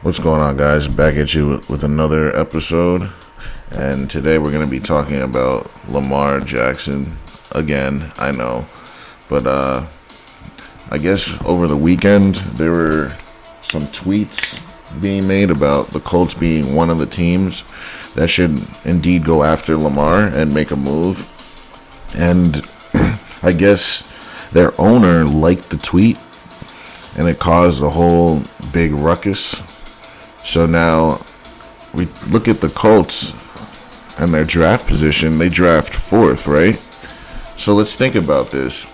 What's going on, guys? Back at you with another episode. And today we're going to be talking about Lamar Jackson again, I know. But I guess over the weekend there were some tweets being made about the Colts being one of the teams that should indeed go after Lamar and make a move. And I guess their owner liked the tweet and it caused a whole big ruckus. So now we look at the Colts and their draft position. They draft fourth, right? So let's think about this.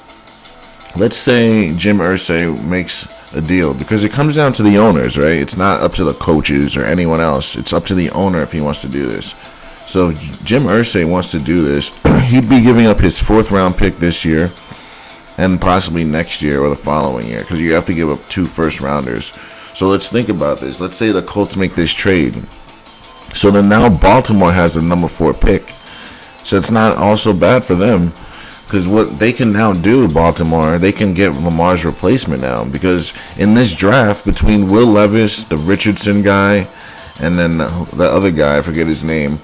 Let's say Jim Irsay makes a deal, because it comes down to the owners, right? It's not up to the coaches or anyone else. It's up to the owner if he wants to do this. So if Jim Irsay wants to do this, he'd be giving up his fourth round pick this year and possibly next year or the following year, because you have to give up 2 first rounders. So let's think about this. Let's say the Colts make this trade. So then now Baltimore has the number 4 pick. So it's not also bad for them, because what they can now do, Baltimore, they can get Lamar's replacement now. Because in this draft, between Will Levis, the Richardson guy, and then the other guy, I forget his name,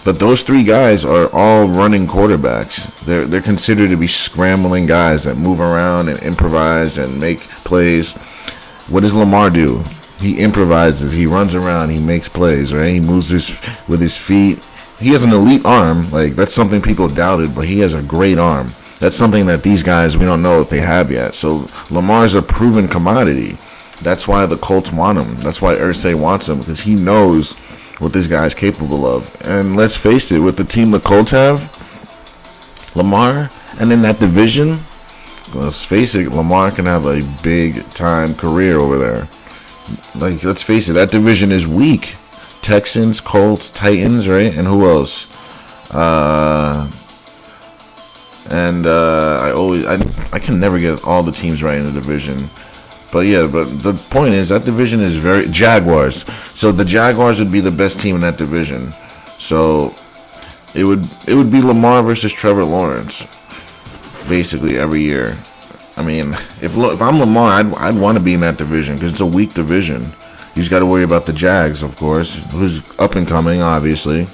but those 3 guys are all running quarterbacks. They're considered to be scrambling guys that move around and improvise and make plays. What does Lamar do? He improvises. He runs around. He makes plays, right? He moves with his feet. He has an elite arm. Like, that's something people doubted, but he has a great arm. That's something that these guys, we don't know if they have yet. So Lamar's a proven commodity. That's why the Colts want him. That's why Irsay wants him, because he knows what this guy's capable of. And let's face it, with the team the Colts have, Lamar, and in that division, let's face it, Lamar can have a big-time career over there. Like, let's face it, that division is weak. Texans, Colts, Titans, right? And who else? I can never get all the teams right in the division. But yeah, but the point is, that division is very... Jaguars. So the Jaguars would be the best team in that division. So it would be Lamar versus Trevor Lawrence, basically, every year. I mean, if I'm Lamar, I'd want to be in that division, because it's a weak division. You just got to worry about the Jags, of course, who's up and coming, obviously.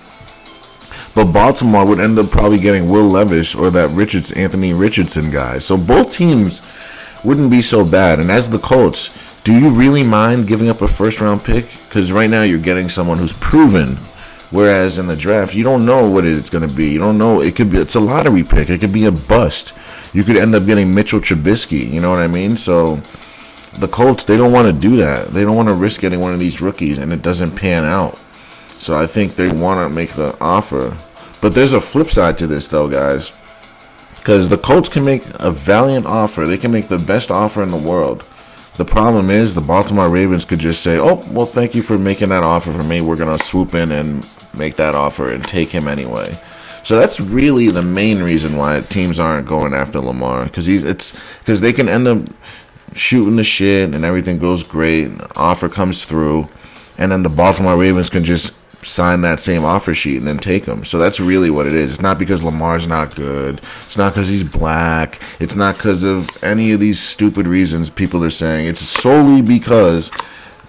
But Baltimore would end up probably getting Will Levis or that Anthony Richardson guy. So both teams wouldn't be so bad. And as the Colts, do you really mind giving up a first-round pick? Because right now you're getting someone who's proven. Whereas in the draft, you don't know what it's going to be. You don't know. It's a lottery pick. It could be a bust. You could end up getting Mitchell Trubisky. You know what I mean? So the Colts, they don't want to do that. They don't want to risk getting one of these rookies and it doesn't pan out. So I think they want to make the offer. But there's a flip side to this, though, guys. Because the Colts can make a valiant offer. They can make the best offer in the world. The problem is the Baltimore Ravens could just say, oh, well, thank you for making that offer for me. We're going to swoop in and make that offer and take him anyway. So that's really the main reason why teams aren't going after Lamar. Because they can end up shooting the shit and everything goes great. The offer comes through. And then the Baltimore Ravens can just sign that same offer sheet and then take him. So that's really what it is. It's not because Lamar's not good. It's not because he's black. It's not because of any of these stupid reasons people are saying. It's solely because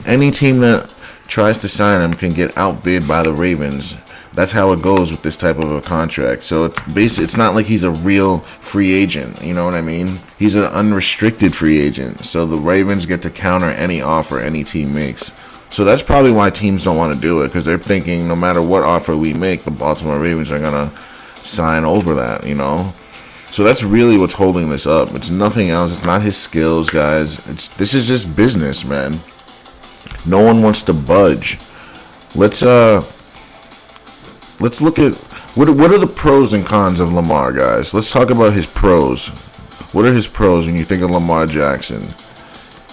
any team that tries to sign him can get outbid by the Ravens. That's how it goes with this type of a contract. So it's not like he's a real free agent. You know what I mean? He's an unrestricted free agent. So the Ravens get to counter any offer any team makes. So that's probably why teams don't want to do it, because they're thinking no matter what offer we make, the Baltimore Ravens are going to sign over that, you know? So that's really what's holding this up. It's nothing else. It's not his skills, guys. This is just business, man. No one wants to budge. Let's look at what are the pros and cons of Lamar, guys. Let's talk about his pros. What are his pros when you think of Lamar Jackson?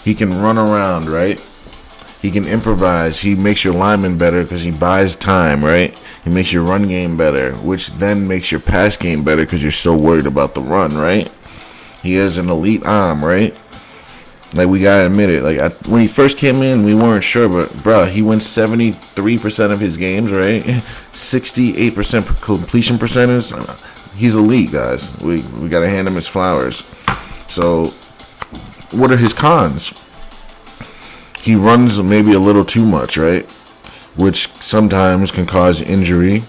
He can run around, right? He can improvise. He makes your linemen better because he buys time, right? He makes your run game better, which then makes your pass game better because you're so worried about the run, right? He has an elite arm, right? Like, we gotta admit it. Like, when he first came in, we weren't sure, but bruh, he wins 73% of his games, right? 68% completion percentage. He's elite, guys. We gotta hand him his flowers. So, what are his cons? he runs maybe a little too much, right? Which sometimes can cause injury,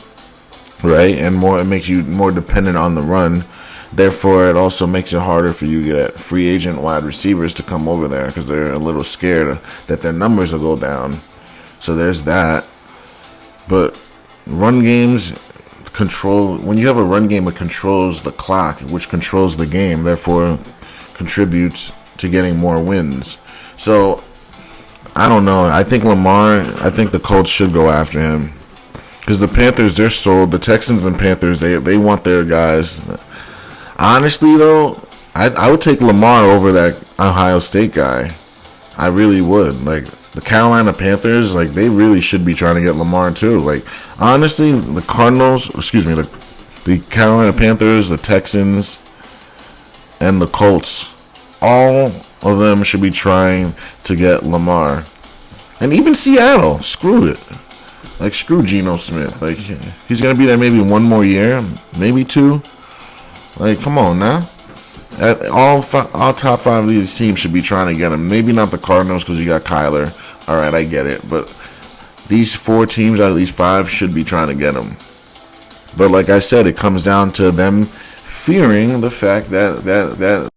right? And it makes you more dependent on the run. Therefore, it also makes it harder for you to get free agent wide receivers to come over there because they're a little scared that their numbers will go down. So there's that. But run games control, when you have a run game, it controls the clock, which controls the game, therefore contributes to getting more wins. So I don't know. I think the Colts should go after him because the Panthers, they're sold. The Texans and Panthers, they want their guys. Honestly, though, I would take Lamar over that Ohio State guy. I really would. Like, the Carolina Panthers, like, they really should be trying to get Lamar, too. Like, honestly, the Carolina Panthers, the Texans, and the Colts, all of them should be trying to get Lamar. And even Seattle, screw it. Like, screw Geno Smith. Like, he's going to be there maybe one more year, maybe two. Like, come on now. All top five of these teams should be trying to get him. Maybe not the Cardinals because you got Kyler. All right, I get it. But these 4 teams out of these 5 should be trying to get him. But like I said, it comes down to them fearing the fact that